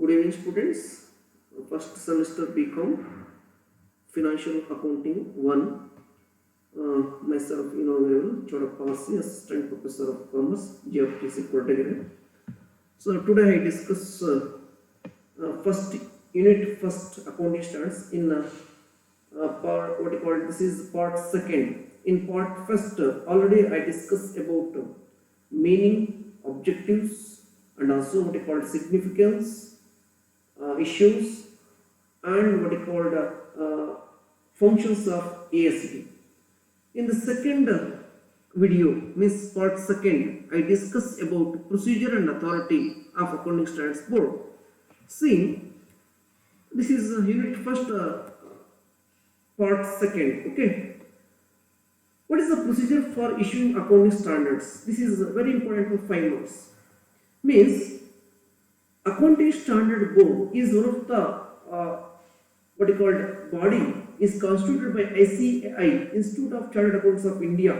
Good evening, students. First semester BCom Financial Accounting 1. Myself, Chodapasi, Assistant Professor of Commerce, GFTC Kotagiri. So today I discuss first unit, first accounting standards in part, what you call, this is part second. In part first, already I discussed about meaning, objectives, and also what you call significance, issues, and what you called functions of ASB. In the second video, means part second, I discussed about procedure and authority of Accounting Standards Board. See, this is unit first, part second. Okay, what is the procedure for issuing accounting standards? This is very important for 5 months. Means Accounting Standard Board is one of the what you call body is constituted by ICAI, Institute of Chartered Accountants of India,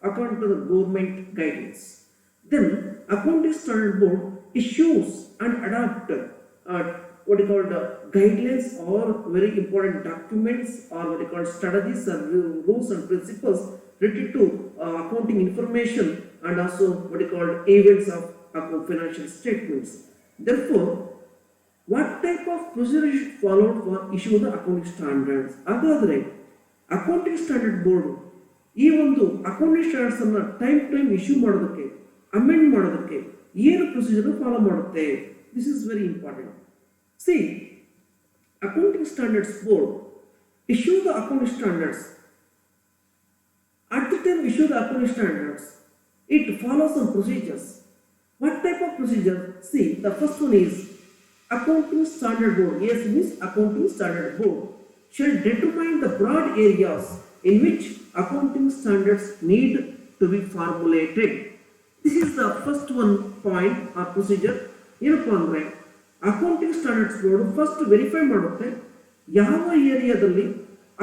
according to the government guidelines. Then Accounting Standard Board issues and adopt what you call guidelines or very important documents or what you call strategies and rules and principles related to accounting information and also what you call events of financial statements. Therefore, what type of procedure is followed for issue the accounting standards? ಹಾಗಾದರೆ accounting standard board ಈ ಒಂದು accounting standards ಅನ್ನು time issue ಮಾಡೋದಕ್ಕೆ amend ಮಾಡೋದಕ್ಕೆ ಏನು procedure follow ಮಾಡುತ್ತೆ? This is very important. C, accounting standards board issue the accounting standards. At the time issue the accounting standards, it follows some procedures. What type of procedure? See, the first one is Accounting Standard Board. Yes, means Accounting Standard Board shall determine the broad areas in which accounting standards need to be formulated. This is the first one point or procedure. ಏನಪ್ಪಾ ಅಂದ್ರೆ accounting standards board first verify ಮಾಡುತ್ತೆ ಯಾವ ಏರಿಯಾದಲ್ಲಿ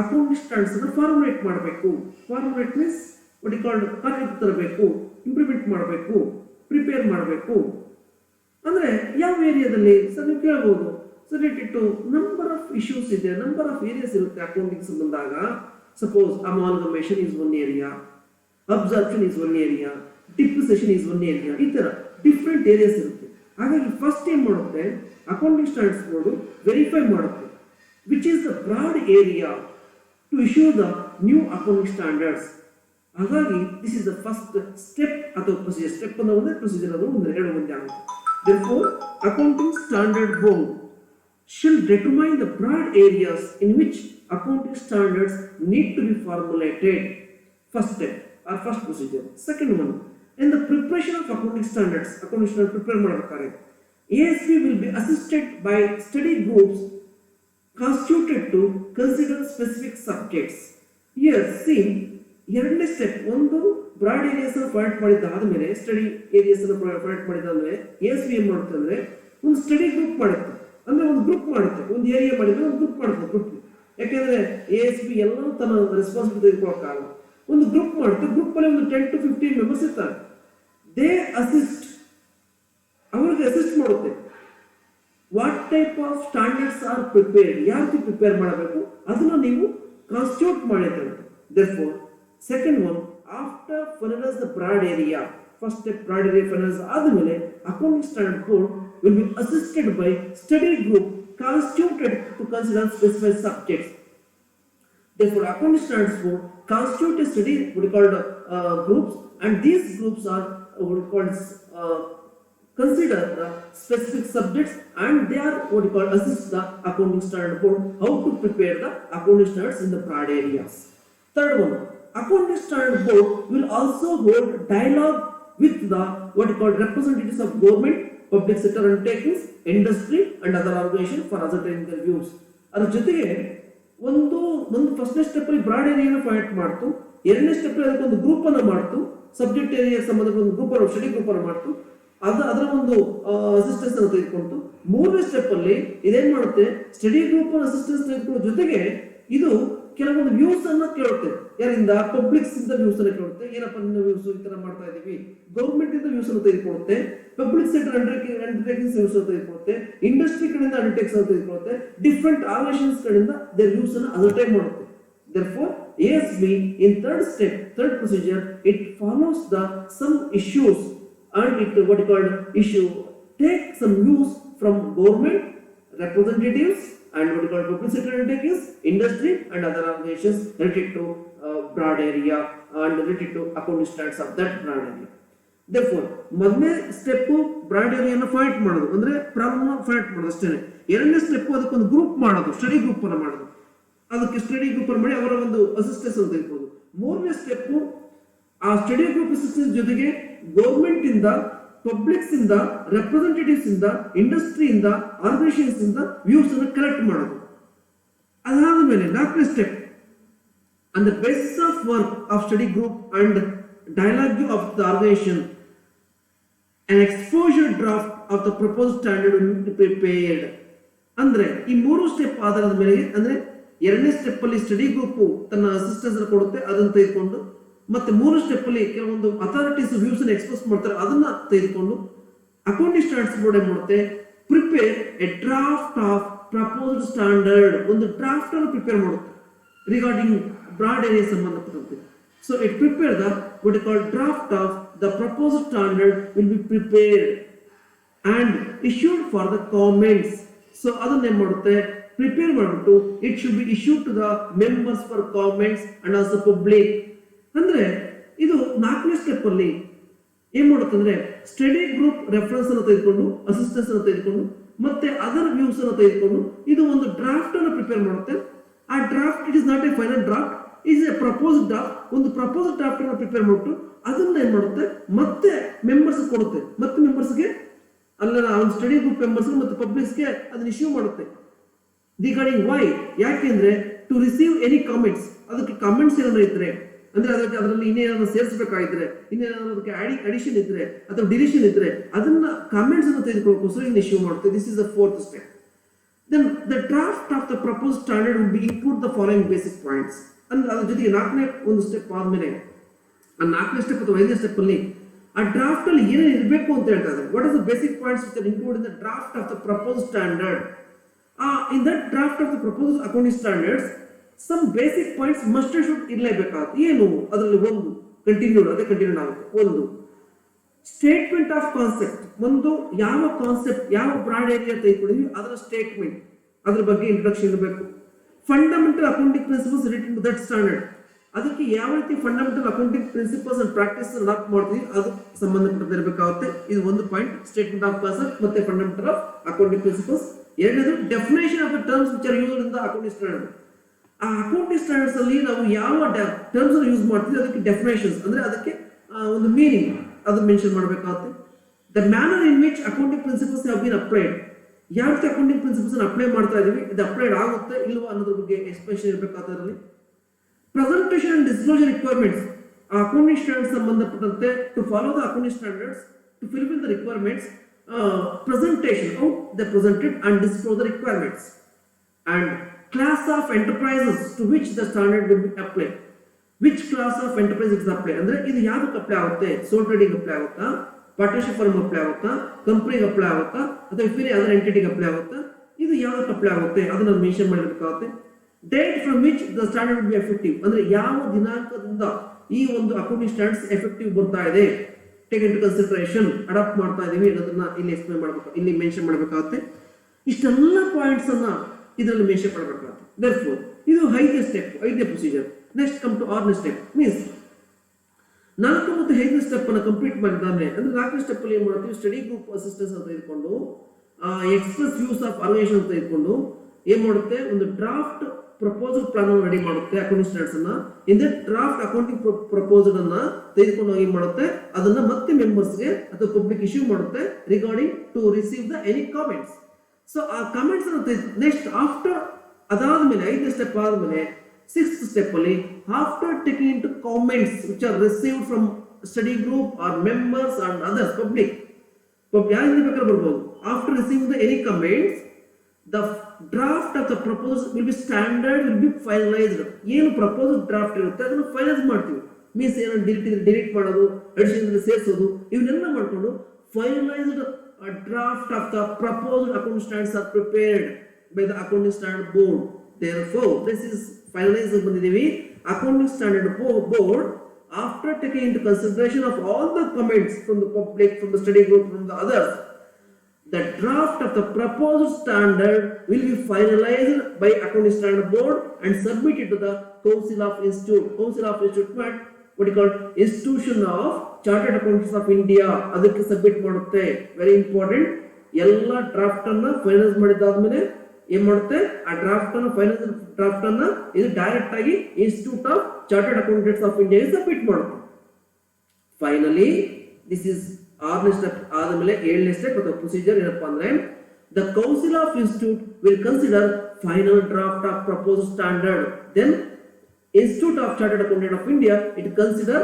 accounting standards ಅನ್ನು formulate ಮಾಡಬೇಕು. Formulate means what you called ಕಾರ್ಯಕ್ಕೆ ತರಬೇಕು, implement ಮಾಡಬೇಕು, ಪ್ರಿಪೇರ್ ಮಾಡಬೇಕು. ಅಂದರೆ ಯಾವ ಏರಿಯಾದಲ್ಲಿ ಸರ್ ನೀವು ಕೇಳ್ಬೋದು, sir related to number of issues ಇದೆ, ನಂಬರ್ ಆಫ್ ಏರಿಯಾಸ್ ಇರುತ್ತೆ ಅಕೌಂಟಿಂಗ್ ಸಂಬಂಧಾಗ. Suppose amalgamation is one area, absorption is one area, depreciation is one area, ಈ ಥರ ಡಿಫ್ರೆಂಟ್ ಏರಿಯಾಸ್ ಇರುತ್ತೆ. ಹಾಗಾಗಿ ಫಸ್ಟ್ ಏನು ಮಾಡುತ್ತೆ ಅಕೌಂಟಿಂಗ್ ಸ್ಟ್ಯಾಂಡರ್ಡ್ಸ್ ಬೋರ್ಡ್ ವೆರಿಫೈ ಮಾಡುತ್ತೆ which is the broad area to issue the new accounting standards. ಹಾಗಾಗಿ this is the first step ಅಥವಾ procedure. Step ಅನ್ನೋ ಒಂದೇ, ಪ್ರೊಸೀಜರ್ ಅದು ಎರಡು ಒಂದೇ ಆಗುತ್ತೆ. Therefore, Accounting Standard Board shall determine the broad areas in which accounting standards need to be formulated. First step or first procedure. Second one, in the preparation of accounting standards, accounting standards prepare ಮಾಡಬೇಕಾದ್ರೆ ASB will be assisted by study groups constituted to consider specific subjects. Here, see, ಎರಡನೇ step, ಒಂದು broad areas ಅನ್ನು find ಮಾಡಿದ್ದಾದ್ಮೇಲೆ, study areas ಅನ್ನು find ಮಾಡಿದಾದ್ಮೇಲೆ ASB ಏನ್ ಮಾಡುತ್ತೆ ಅಂದ್ರೆ ಒಂದು study group ಮಾಡುತ್ತೆ. ಅಂದ್ರೆ ಒಂದು ಗ್ರೂಪ್ ಮಾಡುತ್ತೆ, ಒಂದು ಏರಿಯಾ ಮಾಡಿದ್ರೆ ಒಂದು ಗ್ರೂಪ್ ಮಾಡುತ್ತೆ. ಗ್ರೂಪ್ ಯಾಕೆಂದ್ರೆ ASB ಎಲ್ಲರೂ ತನ್ನ ರೆಸ್ಪಾನ್ಸಿಬಿಲಿಟಿ ತೆಗೆದುಕೊಳ್ಳೋಕ್ಕಾಗಲ್ಲ. ಒಂದು ಗ್ರೂಪ್ ಮಾಡುತ್ತೆ. ಗ್ರೂಪ್ ಅಲ್ಲಿ ಒಂದು 10 to 15 ಮೆಂಬರ್ಸ್ ಇರ್ತಾರೆ. ದೇ ಅಸಿಸ್ಟ್, ಅವರಿಗೆ ಅಸಿಸ್ಟ್ ಮಾಡುತ್ತೆ. What type of standards are prepared, ಯಾವ ರೀತಿ ಪ್ರಿಪೇರ್ ಮಾಡಬೇಕು ಅದನ್ನ ನೀವು ಕಾನ್ಸ್ಟಿಟ್ಯೂಟ್ ಮಾಡಿದ್ರೆ. Therefore, second one, after finalize the broad area, first step broad area finalize ಆದಮೇಲೆ Accounting Standard Board will be assisted by study group constituted to consider specified subjects. Therefore, Accounting Standards Board constitute a study what we called groups, and these groups are what we called consider the specific subjects, and they are what we call assist the Accounting Standard Board how to prepare the accounting standards in the broad areas. Third one, Accounting Standard Board will also hold dialogue with the what you call representatives of government, public sector undertakings, industry and other organizations for ascertaining their views. ಅದರ ಜೊತೆಗೆ ಒಂದು ಫಸ್ಟ್ನೇ step ಅಲ್ಲಿ broad ಏರಿಯಾನ find ಮಾಡ್ತು, ಎರಡನೇ step ಅಲ್ಲಿ ಅದಕ್ಕೆ ಒಂದು ಗ್ರೂಪ್ ಅನ್ನು ಮಾಡ್ತು, ಸಬ್ಜೆಕ್ಟ್ ಏರಿಯಾ ಸಂಬಂಧ ಒಂದು ಗ್ರೂಪ್ ಅನ್ನು ಸ್ಟಡಿ ಗ್ರೂಪ್ ಅನ್ನು ಮಾಡ್ತು, ಅದರ ಒಂದು ಅಸಿಸ್ಟೆನ್ಸ್ ಅನ್ನು ತೆಗೆದುಕೊಂಡು ಮೂರನೇ ಸ್ಟೆಪ್ ಅಲ್ಲಿ ಇದೇನ್ ಮಾಡುತ್ತೆ, ಸ್ಟಡಿ ಗ್ರೂಪ್ ಅನ್ನು ಅಸಿಸ್ಟೆನ್ಸ್ ತೆಗೆದುಕೊಳ್ಳೋ ಜೊತೆಗೆ ಇದು ಕೆಲವೊಂದು ವ್ಯೂಸ್ ಅನ್ನ ಕೇಳುತ್ತೆ. ಯಾರಿಂದ? ಪಬ್ಲಿಕ್ಸ್ ಇಂದ ವ್ಯೂಸ್ ಅನ್ನ ಕೇಳುತ್ತೆ. ಏನಪ್ಪ ನಿನ್ನ ವ್ಯೂಸ್, ಈ ತರ ಮಾಡ್ತಾ ಇದೀವಿ. ಗೌರ್ಮೆಂಟ್ ಇಂದ ವ್ಯೂಸ್ ಅನ್ನು ತೆಗೆದುಕೊಳ್ಳುತ್ತೆ. ಪಬ್ಲಿಕ್ ಸೆಕ್ಟರ್ ಅಂಡರ್ಟೇಕಿಂಗ್ಸ್ ವ್ಯೂಸ್ ಅನ್ನು ತೆಗೆದುಕೊಳ್ಳುತ್ತೆ. ಇಂಡಸ್ಟ್ರಿ ಕಡೆಯಿಂದ ಅಂಡರ್ಟೇಕ್ಸ್ ಅನ್ನು ತೆಗೆದುಕೊಳ್ಳುತ್ತೆ. ಡಿಫರೆಂಟ್ ಆರ್ಗನೈಸೇಷನ್ಸ್ ಕಡೆಯಿಂದ ದೇರ್ ವ್ಯೂಸ್ ಅನ್ನು ಅಸರ್ಟೈನ್ ಮಾಡುತ್ತೆ. Therefore, ASB in third step, third procedure, it follows the some issues and it what you call issue take some views from government representatives and what you call public sector undertakings, industry and other organizations related to broad area and related to accounting standards of that broad area. Therefore, ಮೊದಲನೇ step broad ಏರಿಯಾನ find ಮಾಡೋದು, ಅಂದ್ರೆ problem find ಮಾಡೋದು ಅಷ್ಟೇ. ಎರಡನೇ step ಅದಕ್ಕೊಂದು group ಮಾಡೋದು, study group ಅನ್ನು ಮಾಡೋದು. ಅದಕ್ಕೆ ಸ್ಟಡಿ ಗ್ರೂಪ್ ಅನ್ನು ಮಾಡಿ ಅವರ ಒಂದು ಅಸಿಸ್ಟೆನ್ಸ್ ಅಂತ ತೆಗೆದುಕೊಳ್ಳೋದು. ಮೂರನೇ ಸ್ಟೆಪ್ ಆ ಸ್ಟಡಿ ಗ್ರೂಪ್ ಅಸಿಸ್ಟೆನ್ಸ್ ಜೊತೆಗೆ ಗೌರ್ಮೆಂಟ್ ಇಂದ, ಪಬ್ಲಿಕ್ಸ್ ಇಂದ, ರೆಪ್ರೆಸೆಂಟೇಟಿವ್ಸ್ ಇಂದ, ಇಂಡಸ್ಟ್ರಿಯಿಂದ, ಆರ್ಗನೈಸೇಷನ್ಸ್ ಇಂದ ವ್ಯೂಸ್ ಅನ್ನು ಕಲೆಕ್ಟ್ ಮಾಡೋದು. ಅದಾದ ಮೇಲೆ ನಾಲ್ಕನೇ step on the basis of work of study group and dialogue of the organization, an exposure draft of the proposed standard will be prepared. ಅಂದ್ರೆ ಈ ಮೂರು ಸ್ಟೆಪ್ ಆಧಾರದ ಮೇಲೆ, ಅಂದ್ರೆ ಎರಡನೇ ಸ್ಟೆಪ್ ಅಲ್ಲಿ ಸ್ಟಡಿ ಗ್ರೂಪ್ ತನ್ನ ಅಸಿಸ್ಟೆನ್ಸ್ ಕೊಡುತ್ತೆ, ಅದನ್ನು ತೆಗೆದುಕೊಂಡು, ಮತ್ತೆ ಮೂರು ಸ್ಟೆಪ್ ಅಲ್ಲಿ ಕೆಲವೊಂದು ಅಥಾರಿಟೀಸ್ ವ್ಯೂಸ್ ಅನ್ನು ಎಕ್ಸ್ಪ್ರೆಸ್ ಮಾಡ್ತಾರೆ, ಅದನ್ನ ತೆಗೆದುಕೊಂಡು ಅಕೌಂಟಿಂಗ್ ಸ್ಟ್ಯಾಂಡರ್ಡ್ಸ್ ಬೋರ್ಡ್ ಏನ್ ಮಾಡುತ್ತೆ, prepare A draft of proposed standard, ಒಂದು ಡ್ರಾಫ್ಟ್ ಅನ್ನು ಪ್ರಿಪೇರ್ ಮಾಡುತ್ತೆ ರಿಗಾರ್ಡಿಂಗ್ ಬ್ರಾಡ್ ಏರಿಯಾ ಸಂಬಂಧಪಟ್ಟಂತೆ. So it prepared the what you call draft of the proposed standard will be prepared and issued for the comments. So ಅದನ್ನ ಏನ್ ಮಾಡುತ್ತೆ, prepare ಮಾಡಿಬಿಟ್ಟು it should be issued to the members for comments and also public. ಅಂದ್ರೆ ಇದು ನಾಲ್ಕನೇ step ಅಲ್ಲಿ ಏನ್ ಮಾಡುತ್ತೆ ಅಂದ್ರೆ ಸ್ಟಡಿ ಗ್ರೂಪ್ ರೆಫರೆನ್ಸ್ ಅನ್ನು ತೆಗೆದುಕೊಂಡು, ಅಸಿಸ್ಟೆನ್ಸ್ ಅನ್ನು ತೆಗೆದುಕೊಂಡು, ಮತ್ತೆ ಅದರ್ ವ್ಯೂಸ್ ಅನ್ನು ತೆಗೆದುಕೊಂಡು ಇದು ಒಂದು ಡ್ರಾಫ್ಟ್ ಅನ್ನು ಪ್ರಿಪೇರ್ ಮಾಡುತ್ತೆ. ಆ draft it is not A final draft, is A proposed draft. ಒಂದು ಪ್ರಪೋಸ್ಡ್ ಡ್ರಾಫ್ಟ್ ಅನ್ನು ಪ್ರಿಪೇರ್ ಮಾಡಿಬಿಟ್ಟು ಅದನ್ನ ಏನ್ ಮಾಡುತ್ತೆ ಮತ್ತೆ ಮೆಂಬರ್ಸ್ ಕೊಡುತ್ತೆ. ಮತ್ತೆ ಮೆಂಬರ್ಸ್ಗೆ ಅಲ್ಲ ಒಂದು ಸ್ಟಡಿ ಗ್ರೂಪ್ ಮೆಂಬರ್ಸ್ ಮತ್ತೆ ಪಬ್ಲಿಕ್ಸ್ಗೆ ಅದನ್ನ ಇಶ್ಯೂ ಮಾಡುತ್ತೆ. ರಿಗಾರ್ಡಿಂಗ್ ವೈ, ಯಾಕೆಂದ್ರೆ ಟು ರಿಸೀವ್ ಎನಿ ಕಾಮೆಂಟ್ಸ್, ಅದಕ್ಕೆ ಕಾಮೆಂಟ್ಸ್ ಏನಾದ್ರು ಇದ್ರೆ, ಅಂದ್ರೆ ಅದಕ್ಕೆ ಅದರಲ್ಲಿ ಇನ್ನೇನಾದ್ರು ಸೇರಿಸಬೇಕಾಗಿದ್ರೆ, ಇನ್ನೇನಾದ್ರು ಅದಕ್ಕೆ ಅಡಿಷನ್ ಇದ್ರೆ ಅಥವಾ ಡಿಲಿಷನ್ ಇದ್ರೆ ಅದನ್ನ ಕಾಮೆಂಟ್ಸ್ ಅನ್ನು ತೆಗೆದುಕೊಳ್ಳೋಕೋಸ್ಕರ ಇದನ್ನ ಇಶ್ಯೂ ಮಾಡುತ್ತೆ. This is the fourth step. Then the draft of the proposed standard will be include the following basic points. ಅಂದ್ರೆ ಅದ್ರ ಜೊತೆಗೆ ನಾಲ್ಕನೇ ಒಂದು ಸ್ಟೆಪ್ ಆದ್ಮೇಲೆ ಆ ನಾಲ್ಕನೇ ಸ್ಟೆಪ್ ಅಥವಾ ಐದನೇ ಸ್ಟೆಪ್ ಅಲ್ಲಿ ಆ ಡ್ರಾಫ್ಟ್ ಅಲ್ಲಿ ಏನೇನು ಇರಬೇಕು ಅಂತ ಹೇಳ್ತಾ ಇದ್ದಾರೆ. What are the basic points which are include in the draft of the proposed standard. In that draft of the proposed accounting standards, some basic points must and should ಇರಲೇಬೇಕಾಗುತ್ತೆ. ಏನು ಅದರಲ್ಲಿ ಒಂದು ಕಂಟಿನ್ಯೂಡ್ ಆಗುತ್ತೆ. ಒಂದು ಸ್ಟೇಟ್ಮೆಂಟ್ ಆಫ್ ಕಾನ್ಸೆಪ್ಟ್, ಒಂದು ಯಾವ concept, ಯಾವ broad area ತೆಗೆದುಕೊಂಡಿದ್ವಿ ಅದರ statement, ಅದ್ರ ಬಗ್ಗೆ ಇಂಟ್ರೊಡಕ್ಷನ್ ಇರಬೇಕು. Fundamental accounting principles related to that standard, ಅದಕ್ಕೆ ಯಾವ ರೀತಿ fundamental accounting principles and practice adopt ಮಾಡ್ತೀವಿ ಅದು ಸಂಬಂಧಪಟ್ಟದ್ದು ಇರಬೇಕಾಗುತ್ತೆ. ಇದು ಒಂದು ಪಾಯಿಂಟ್, ಸ್ಟೇಟ್ಮೆಂಟ್ ಆಫ್ ಕಾನ್ಸೆಪ್ಟ್ ಮತ್ತೆ ಫಂಡಮೆಂಟಲ್ ಆಫ್ ಅಕೌಂಟಿಂಗ್ ಪ್ರಿನ್ಸಿಪಲ್ಸ್. ಎರಡನೇದು definition of the terms which are used in the accounting standard. ಆ ಅಕೌಂಟಿಂಗ್ ಸ್ಟ್ಯಾಂಡರ್ಡ್ಸ್ ಅಲ್ಲಿ ನಾವು ಯಾವ ಟರ್ಮ್ಸ್ ಅನ್ನು ಯೂಸ್ ಮಾಡ್ತೀವಿ ಅದಕ್ಕೆ ಡೆಫಿನೇಷನ್ಸ್, ಅಂದ್ರೆ ಅದಕ್ಕೆ ಒಂದು ಮೀನಿಂಗ್ ಅದು ಮೆನ್ಷನ್ ಮಾಡಬೇಕಾಗುತ್ತೆ. The manner in which accounting principles have been applied, ಯಾವ ರೀತಿ ಅಕೌಂಟಿಂಗ್ ಪ್ರಿನ್ಸಿಪಲ್ಸ್ ಅನ್ನು ಅಪ್ಲೈ ಮಾಡ್ತಾ ಇದೀವಿ, ಇದು ಅಪ್ಲೈಡ್ ಆಗುತ್ತೆ ಇಲ್ವಾ ಅನ್ನೋದ್ರ ಬಗ್ಗೆ ಎಕ್ಸ್ಪ್ಲೇಷನ್ ಇರಬೇಕಾಗುತ್ತೆ. ಅದರಲ್ಲಿ presentation and disclosure requirements, accounting standards ಸಂಬಂಧಪಟ್ಟಂತೆ to follow the accounting standards to fulfil the requirements, presentation, how they presented and disclose the requirements, and class of enterprises to which the standard will be applied. Which class of enterprise is applied, ಅಂದ್ರೆ ಇದು ಯಾವ್ದಕ್ಕೆ apply ಆಗುತ್ತೆ, ಸೋಲ್ trading apply ಆಗುತ್ತಾ, partnership firm apply ಆಗುತ್ತಾ, ಕಂಪನಿಗೆ apply ಆಗುತ್ತಾ ಅಥವಾ ಬೇರೆ ಅದರ್ ಎಂಟಿಟಿಗೆ ಅಪ್ಲೈ ಆಗುತ್ತಾ, ಇದು ಯಾವ್ದಕ್ಕೆ ಅಪ್ಲೈ ಆಗುತ್ತೆ ಅದನ್ನ ಮೆನ್ಷನ್ ಮಾಡಬೇಕಾಗುತ್ತೆ. Date from which the standard will be effective, ಅಂದ್ರೆ ಯಾವ ದಿನಾಂಕದಿಂದ ಈ ಒಂದು ಅಕೌಂಟಿಂಗ್ ಸ್ಟ್ಯಾಂಡರ್ಡ್ಸ್ ಎಫೆಕ್ಟಿವ್ ಬರ್ತಾ ಇದೆ, take in to consideration, adopt ಮಾಡ್ತಾ ಇದೀವಿ ಅನ್ನೋದನ್ನ ಇಲ್ಲಿ ಎಕ್ಸ್ಪ್ಲೇನ್ ಮಾಡಬೇಕು, ಇಲ್ಲಿ ಮೆನ್ಷನ್ ಮಾಡಬೇಕಾಗುತ್ತೆ. ಇಷ್ಟೆಲ್ಲ ಪಾಯಿಂಟ್ಸ್ ಅನ್ನ ಇದರಲ್ಲಿ ಮೆನ್ಷನ್ ಮಾಡಬೇಕಾಗುತ್ತೆ. Therefore, ಇದು ಐದನೇ ಸ್ಟೆಪ್, ಐದನೇ ಪ್ರೊಸೀಜರ್. ನೆಕ್ಸ್ಟ್ ಕಮ್ ಟು ಆರನೇ ಸ್ಟೆಪ್. ಮೀನ್ಸ್ 4 ಮತ್ತು 5ನೇ ಸ್ಟೆಪ್ ಅನ್ನು ಕಂಪ್ಲೀಟ್ ಮಾಡಿದ್ದಾನೆ. ಅಂದ್ರೆ 4ನೇ ಸ್ಟೆಪ್ ಅಲ್ಲಿ ಏನ್ ಮಾಡ್ತೀವಿ, ಸ್ಟಡಿ ಗ್ರೂಪ್ ಅಸಿಸ್ಟೆನ್ಸ್ ಅಂತ ತೆಗೆದುಕೊಂಡು, ಎಕ್ಸ್ಪ್ರೆಸ್ ವ್ಯೂಸ್ ಆಫ್ ಆರ್ಗನೈಸೇಷನ್ ಅಂತ ತೆಗೆದುಕೊಂಡು ಏನ್ ಮಾಡುತ್ತೆ, ಒಂದು ಡ್ರಾಫ್ಟ್ ಪ್ರಪೋಸಲ್ ಪ್ಲಾನ್ ಅನ್ನು ರೆಡಿ ಮಾಡುತ್ತೆ ಅಕೌಂಟಿಂಗ್ ಸ್ಟ್ಯಾಂಡರ್ಡ್ಸ್ ಅನ್ನ. In that draft accounting proposal ಅನ್ನ ತೆಗೆದುಕೊಂಡು ಏನ್ ಮಾಡುತ್ತೆ, ಅದನ್ನ ಮತ್ತೆ ಮೆಂಬರ್ಸ್ಗೆ ಅಥವಾ ಪಬ್ಲಿಕ್ ಇಶ್ಯೂ ಮಾಡುತ್ತೆ regarding to receive the any comments. So ಆ ಕಾಮೆಂಟ್ಸ್ ಅನ್ನು ನೆಕ್ಸ್ಟ್ ಆಫ್ಟರ್, ಅದಾದ್ಮೇಲೆ 5ನೇ ಸ್ಟೆಪ್ ಆದ್ಮೇಲೆ 6th ಸ್ಟೆಪ್ ಅಲ್ಲಿ after taking in to comments which are received from study group or members and others public, ಯಾರಿಂದ ಬೇಕಾದ್ರೆ ಬರ್ಬೋದು. After receiving the any comments, the draft of the proposal will be standard, will be finalized. ಏನು proposal draft ಇರುತ್ತೆ ಅದನ್ನು finalise ಮಾಡ್ತೀವಿ. Means ಏನೋ delete ಮಾಡೋದು, addition ಸೇರಿಸೋದು, ಇವನ್ನೆಲ್ಲ ಮಾಡಿಕೊಂಡು finalised draft of the proposal account standards are prepared by the accounting standard board. Therefore, this is finalized ಬಂದಿದ್ದೀವಿ. Accounting standard board, after taking into consideration of all the comments from the public, from the study group, from the others, the draft of the proposed standard will be finalized by Accounting Standard Board and submitted to the Council of Institute. Council of Institute what you call Institution of Chartered Accountants of India. ಅದಕ್ಕೆ submit ಮಾಡುತ್ತೆ. Very important. ಎಲ್ಲ draft ಅನ್ನ finalise ಮಾಡಿದಾದ್ಮೇಲೆ ಏನ್ ಮಾಡುತ್ತೆ, ಆ draft ಅನ್ನ final draft ಅನ್ನ ಇದು ಡೈರೆಕ್ಟ್ ಆಗಿ Institute of Chartered Accountants of India submit ಮಾಡುತ್ತೆ. ಫೈನಲಿ ದಿಸ್ ಇಸ್ 6ನೇ ಸ್ಟೆಪ್ ಆದಮೇಲೆ 7ನೇ ಸ್ಟೆಪ್ ಅಥವಾ ಪ್ರೊಸೀಜರ್ ಏನಪ್ಪಾ ಅಂದ್ರೆ, the council of institute will consider final draft of propose standard. Then Institute of Chartered Accountant of India, it consider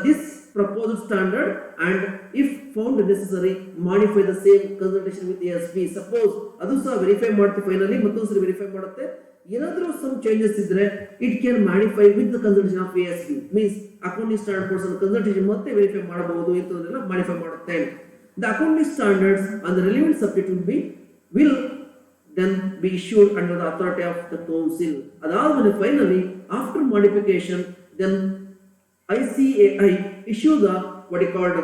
this proposed standard and if found necessary modify the same consultation with ASB. Suppose adu sah verify ಮಾಡುತ್ತೆ, finally ಮತ್ತೊಂದು ಸರಿ verify ಮಾಡುತ್ತೆ. ಏನಾದರೂ some changes ಇದ್ರೆ it can modify with the consultation of ASB. Means accounting standard person consultation ಮತ್ತೆ verify ಮಾಡಬಹುದು, ಇಂಥದನ್ನೆಲ್ಲ modify ಮಾಡುತ್ತೆ. The accounting standards and the relevant subject will then be issued under the authority of the council. Adavadme finally after modification then ICAI issue the what is called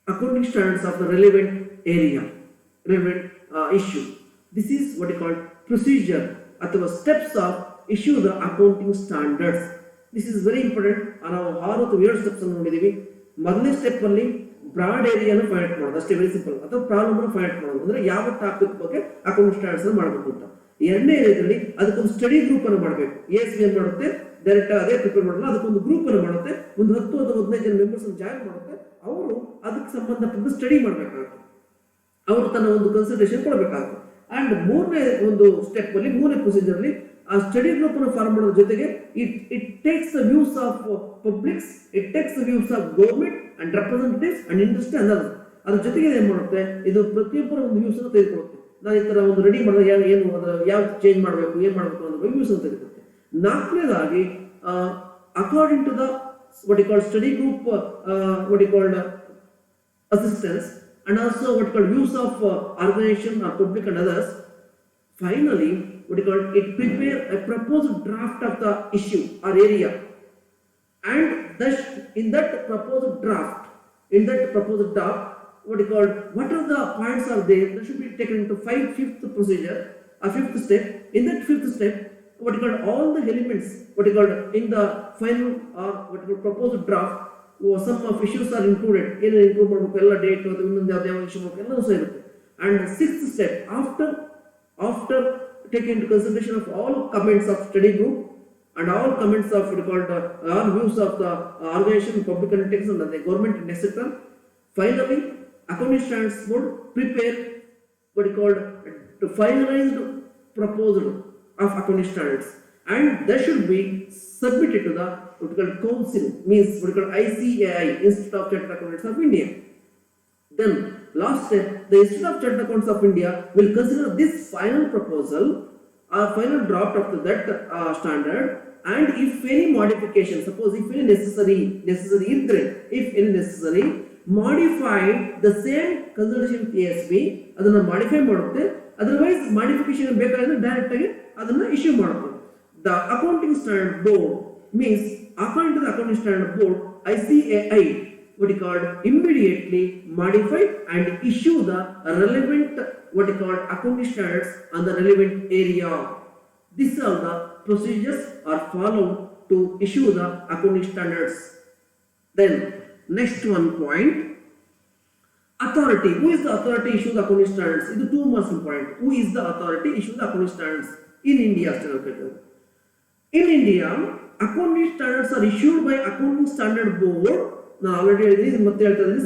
accounting standards of the relevant area, relevant issue. This is what is called procedure ಅಥವಾ steps of issue the accounting standards. This is very important. ನಾವು 6 steps ಅನ್ನು ನೋಡಿದೀವಿ. ಮೊದಲನೇ step ಅಲ್ಲಿ broad ಏರಿಯಾನ find ಮಾಡೋದು ಅಷ್ಟೇ, very simple. ಅಥವಾ problem ಅನ್ನು ಫೈಂಡ್ ಮಾಡೋದು ಅಂದ್ರೆ ಯಾವ ಟಾಪಿಕ್ ಬಗ್ಗೆ ಅಕೌಂಟ್ ಸ್ಟ್ಯಾಂಡರ್ಡ್ಸ್ ಮಾಡಬೇಕು ಅಂತ. ಎರಡನೇ ಏರಿಯಾದಲ್ಲಿ ಅದಕ್ಕೊಂದು ಸ್ಟಡಿ ಗ್ರೂಪ್ ಅನ್ನು ಮಾಡಬೇಕು. ASB ಏನ್ ಮಾಡುತ್ತೆ, ಡೈರೆಕ್ಟ್ ಅದೇ ಪ್ರಿಪೇರ್ ಮಾಡಲ್ಲ, ಅದಕ್ಕೊಂದು ಗ್ರೂಪ್ ಅನ್ನು ಮಾಡುತ್ತೆ. ಒಂದು 10 ಅಥವಾ 15 ಜನ ಮೆಂಬರ್ಸ್ ಅನ್ನು ಜಾಯಿನ್ ಮಾಡುತ್ತೆ. ಅವರು ಅದಕ್ಕೆ ಸಂಬಂಧಪಟ್ಟ ಸ್ಟಡಿ ಮಾಡಬೇಕಾಗುತ್ತೆ, ಅವರು ತನ್ನ ಒಂದು ಕನ್ಸಲ್ಟೇಷನ್ ಕೊಡಬೇಕಾಗುತ್ತೆ. ಅಂಡ್ ಮೂರನೇ ಒಂದು ಸ್ಟೆಪ್ ಅಲ್ಲಿ, ಮೂರನೇ ಪ್ರೊಸೀಜರ್ ಅಲ್ಲಿ ಆ ಸ್ಟಡಿ ಗ್ರೂಪ್ ಅನ್ನು ಫಾರ್ಮ್ ಮಾಡೋದ್ರ ಜೊತೆಗೆ it takes the views of publics, it takes the views of government and representatives and industry and others. ಅದ್ರ ಜೊತೆಗೆ ಏನ್ ಮಾಡುತ್ತೆ, ಇದು ಪ್ರತಿಯೊಬ್ಬರ ಒಂದು ವ್ಯೂಸ್ ಅನ್ನು ತೆಗೆದುಕೊಳ್ಳುತ್ತೆ. ನಾನು ಈ ತರ ಒಂದು ರೆಡಿ ಮಾಡಿದ್ರೆ ಏನು ಅದರ ಯಾವ ಚೇಂಜ್ ಮಾಡಬೇಕು, ಏನ್ ಮಾಡಬೇಕು ಅನ್ನೋದ್ರ ವ್ಯೂಸ್ ಅನ್ನು ತೆಗೆದುಕೊಳ್ಳುತ್ತೆ. ನಾಲ್ಕನೇದಾಗಿ according to the what you call study group, what you called assistance and also what you call views of organization or public and others. Finally, what you call it prepare a proposed draft of the issue or area, and thus in that proposed draft, what you call what are the points are there that should be taken into fifth procedure or fifth step. In that fifth step, what you call all the elements, what you call in the final or what you call proposed draft, some of issues are included. ಏನು ಇಂಕ್ಲೂಡ್ ಮಾಡಬೇಕು, ಎಲ್ಲ date ಅಥವಾ ಇನ್ನೊಂದು ಯಾವ issue ಮಾಡಬೇಕು ಎಲ್ಲವೂ ಸಹ ಇರುತ್ತೆ. And sixth step, after taking into consideration of all comments of study group and all comments of what you called all views of the organization, public entities and the government and etc. Finally, accounting standards board prepare what you called the finalized proposal of accounting standards, and that should be submitted to the what you call council, means what you call ICAI, Institute of Chartered Accountants of India. Then last step, the Institute of Chartered Accountants of India will consider this final proposal or final draft of that standard, and if any modification, suppose if any necessary modify the same consultation with ASB, ಅದನ್ನ modify ಮಾಡುತ್ತೆ. Otherwise modification ಬೇಕಾದ್ರೆ direct ಆಗಿ ಅದನ್ನ issue ಮಾಡುತ್ತೆ. The accounting standard board means according to the accounting standard board, ICAI what you called immediately modify and issue the relevant what you called accounting standards on the relevant area. These are the procedures are followed to issue the accounting standards. Then next one point, authority. Who is the authority issue the accounting standards? This is 2 most important. Who is the authority issue the accounting standards in India? In India, accounting standards are issued by Accounting Standard Board. Now already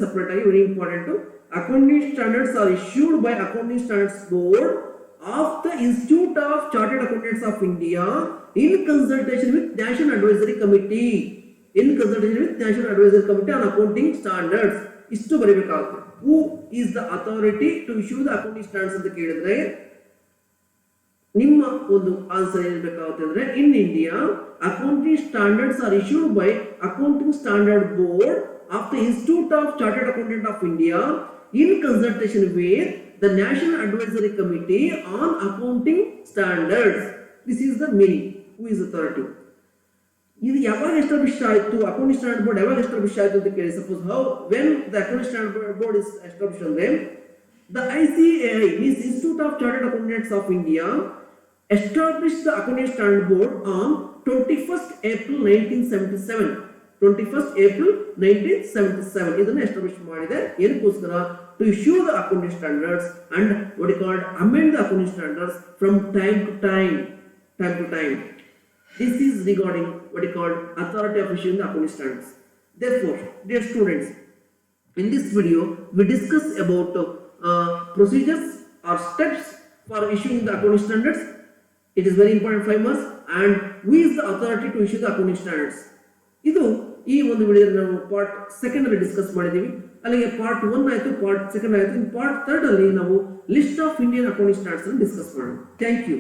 separate, very important. Accounting standards are issued by Accounting Standards Board of the Institute of Chartered Accountants of India in consultation with National Advisory Committee. On accounting standards. ಇಷ್ಟು ಬರೀಬೇಕಾಗುತ್ತೆ. Who is the authority to issue the accounting standards ಅಂತ ಕೇಳಿದ್ರೆ ನಿಮ್ಮ ಒಂದು answer ಏನ್ ಬೇಕಾಗುತ್ತೆ ಅಂದ್ರೆ in India accounting standards are issued by accounting standard board of the institute of chartered accountant of India in consultation with the national advisory committee on accounting standards. This is the meaning who is authority. ಇದು ಯಾವಾಗ establish ಆಯಿತು, accounting standard board ಯಾವಾಗ establish ಆಯಿತು ಅಂತ ಕೇಳಿ. Suppose how when the accounting standard board is establish ಅಂದ್ರೆ the ICAI means Institute of Chartered Accountants of India established the Accounting Standard Board on 21st April 1977. 21st April 1977 ಇದನ್ನು establish ಮಾಡಿದೆ. ಏನಕ್ಕೋಸ್ಕರ? to issue the accounting standards and what is called amend the accounting standards from time to time. This is regarding what is called authority of issuing the accounting standards. Therefore, dear students, in this video we discuss about procedures or steps for issuing the accounting standards. It is very important 5 months, and who is the authority to issue the accounting standards. ಇದು ಈ ಒಂದು ವಿಡಿಯೋದಲ್ಲಿ ನಾವು part 2 ಅಲ್ಲಿ discuss ಮಾಡಿದೀವಿ. ಅಲ್ಲಿಗೆ part 1 ಆಯ್ತು, part 2 ಆಯ್ತು. ಇನ್ ಪಾರ್ಟ್ 3 ಅಲ್ಲಿ ನಾವು list of Indian accounting standards ಅನ್ನು ಡಿಸ್ಕಸ್ ಮಾಡೋಣ. Thank you.